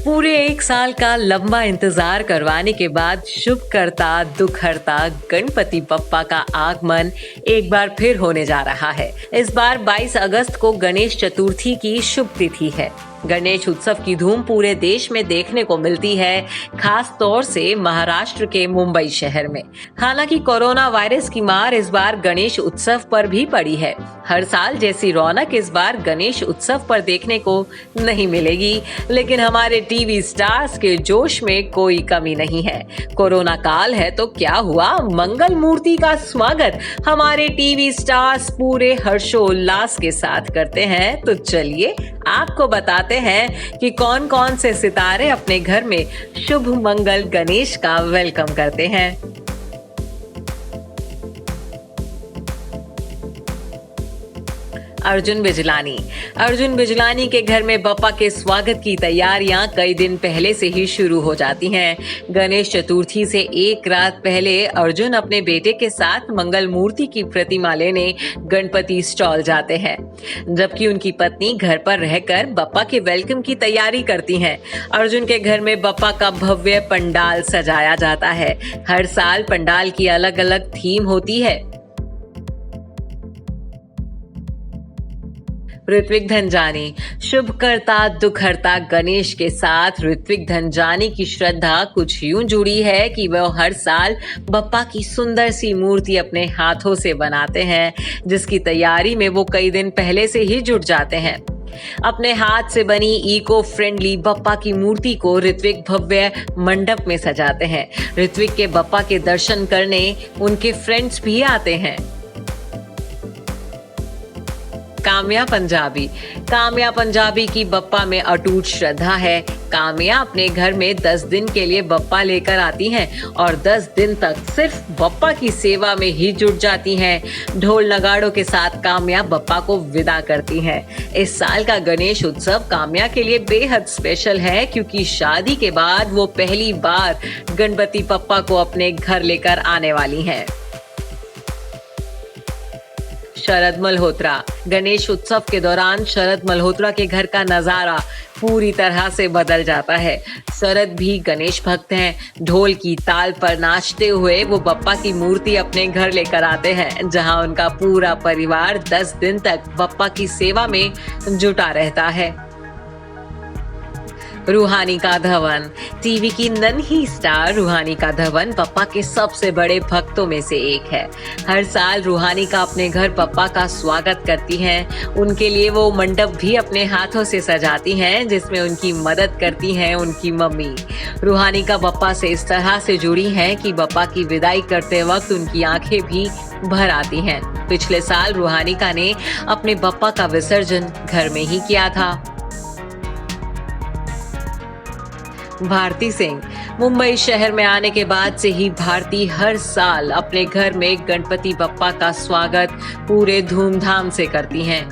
पूरे 1 साल का लंबा इंतजार करवाने के बाद शुभ करता दुख हरता गणपति बप्पा का आगमन एक बार फिर होने जा रहा है। इस बार 22 अगस्त को गणेश चतुर्थी की शुभ तिथि है। गणेश उत्सव की धूम पूरे देश में देखने को मिलती है, खास तौर से महाराष्ट्र के मुंबई शहर में। हालांकि कोरोना वायरस की मार इस बार गणेश उत्सव पर भी पड़ी है। हर साल जैसी रौनक इस बार गणेश उत्सव पर देखने को नहीं मिलेगी, लेकिन हमारे टीवी स्टार्स के जोश में कोई कमी नहीं है। कोरोना काल है तो क्या हुआ, मंगल मूर्ति का स्वागत हमारे टीवी स्टार्स पूरे हर्षोल्लास के साथ करते हैं। तो चलिए आपको बताते हैं कि कौन कौन से सितारे अपने घर में शुभ मंगल गणेश का वेलकम करते हैं। अर्जुन बिजलानी के घर में बप्पा के स्वागत की तैयारियां कई दिन पहले से ही शुरू हो जाती हैं। गणेश चतुर्थी से एक रात पहले अर्जुन अपने बेटे के साथ मंगल मूर्ति की प्रतिमा लेने गणपति स्टॉल जाते हैं, जबकि उनकी पत्नी घर पर रहकर बप्पा के वेलकम की तैयारी करती हैं। अर्जुन के घर में बप्पा का भव्य पंडाल सजाया जाता है। हर साल पंडाल की अलग अलग थीम होती है। ऋत्विक धनजानी शुभ करता दुख हरता गणेश के साथ ऋत्विक धनजानी की श्रद्धा कुछ यूं जुड़ी है कि वह हर साल बप्पा की सुंदर सी मूर्ति अपने हाथों से बनाते हैं, जिसकी तैयारी में वो कई दिन पहले से ही जुट जाते हैं। अपने हाथ से बनी इको फ्रेंडली बप्पा की मूर्ति को ऋत्विक भव्य मंडप में सजाते हैं। ऋत्विक के बप्पा के दर्शन करने उनके फ्रेंड्स भी आते हैं। काम्या पंजाबी की बप्पा में अटूट श्रद्धा है। काम्या अपने घर में 10 दिन के लिए बप्पा लेकर आती हैं और 10 दिन तक सिर्फ बप्पा की सेवा में ही जुट जाती हैं। ढोल नगाड़ों के साथ काम्या बप्पा को विदा करती हैं। इस साल का गणेश उत्सव काम्या के लिए बेहद स्पेशल है, क्योंकि शादी के बाद वो पहली बार गणपति बप्पा को अपने घर लेकर आने वाली हैं। शरद मल्होत्रा गणेश उत्सव के दौरान शरद मल्होत्रा के घर का नजारा पूरी तरह से बदल जाता है। शरद भी गणेश भक्त हैं। ढोल की ताल पर नाचते हुए वो बप्पा की मूर्ति अपने घर लेकर आते हैं, जहां उनका पूरा परिवार 10 दिन तक बप्पा की सेवा में जुटा रहता है। रूहानी का धवन टीवी की नन्ही स्टार रूहानी का धवन पप्पा के सबसे बड़े भक्तों में से एक है। हर साल रूहानी का अपने घर पप्पा का स्वागत करती हैं। उनके लिए वो मंडप भी अपने हाथों से सजाती हैं, जिसमें उनकी मदद करती हैं उनकी मम्मी। रूहानी का पप्पा से इस तरह से जुड़ी हैं कि पप्पा की विदाई करते वक्त उनकी आंखें भी भर आती हैं। पिछले साल रूहानी का ने अपने पप्पा का विसर्जन घर में ही किया था। भारती सिंह मुंबई शहर में आने के बाद से ही भारती हर साल अपने घर में गणपति बप्पा का स्वागत पूरे धूमधाम से करती हैं।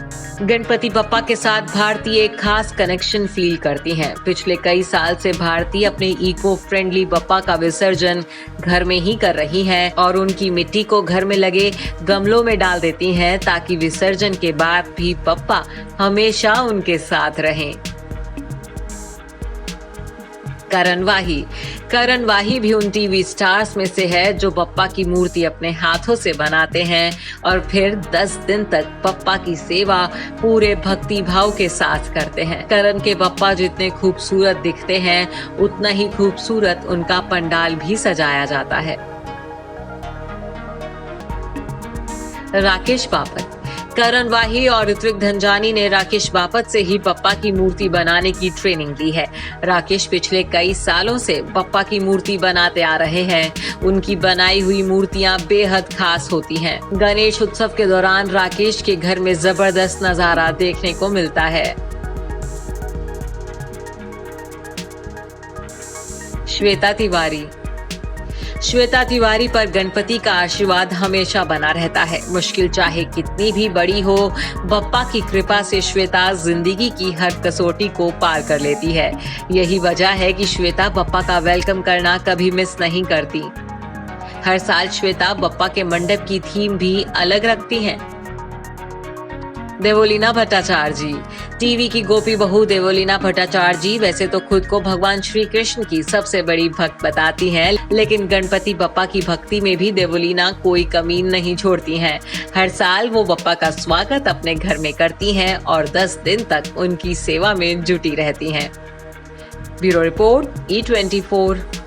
गणपति बप्पा के साथ भारती एक खास कनेक्शन फील करती हैं। पिछले कई साल से भारती अपने इको फ्रेंडली बप्पा का विसर्जन घर में ही कर रही हैं और उनकी मिट्टी को घर में लगे गमलों में डाल देती हैं, ताकि विसर्जन के बाद भी बप्पा हमेशा उनके साथ रहें। करण वाही भी उन टीवी स्टार्स में से है जो बप्पा की मूर्ति अपने हाथों से बनाते हैं और फिर 10 दिन तक बप्पा की सेवा पूरे भक्ति भाव के साथ करते हैं। करण के बप्पा जितने खूबसूरत दिखते हैं, उतना ही खूबसूरत उनका पंडाल भी सजाया जाता है। राकेश बापट करण वाही और ऋत्विक धनजानी ने राकेश बापट से ही बप्पा की मूर्ति बनाने की ट्रेनिंग ली है। राकेश पिछले कई सालों से बप्पा की मूर्ति बनाते आ रहे हैं। उनकी बनाई हुई मूर्तियां बेहद खास होती हैं। गणेश उत्सव के दौरान राकेश के घर में जबरदस्त नजारा देखने को मिलता है। श्वेता तिवारी पर गणपति का आशीर्वाद हमेशा बना रहता है। मुश्किल चाहे कितनी भी बड़ी हो, बप्पा की कृपा से श्वेता जिंदगी की हर कसौटी को पार कर लेती है। यही वजह है कि श्वेता बप्पा का वेलकम करना कभी मिस नहीं करती। हर साल श्वेता बप्पा के मंडप की थीम भी अलग रखती हैं। देवोलीना भट्टाचार्य जी। टीवी की गोपी बहू देवोलीना भट्टाचार्य जी वैसे तो खुद को भगवान श्री कृष्ण की सबसे बड़ी भक्त बताती हैं, लेकिन गणपति बप्पा की भक्ति में भी देवोलीना कोई कमी नहीं छोड़ती हैं। हर साल वो बप्पा का स्वागत अपने घर में करती हैं और 10 दिन तक उनकी सेवा में जुटी रहती हैं। Bureau report E24।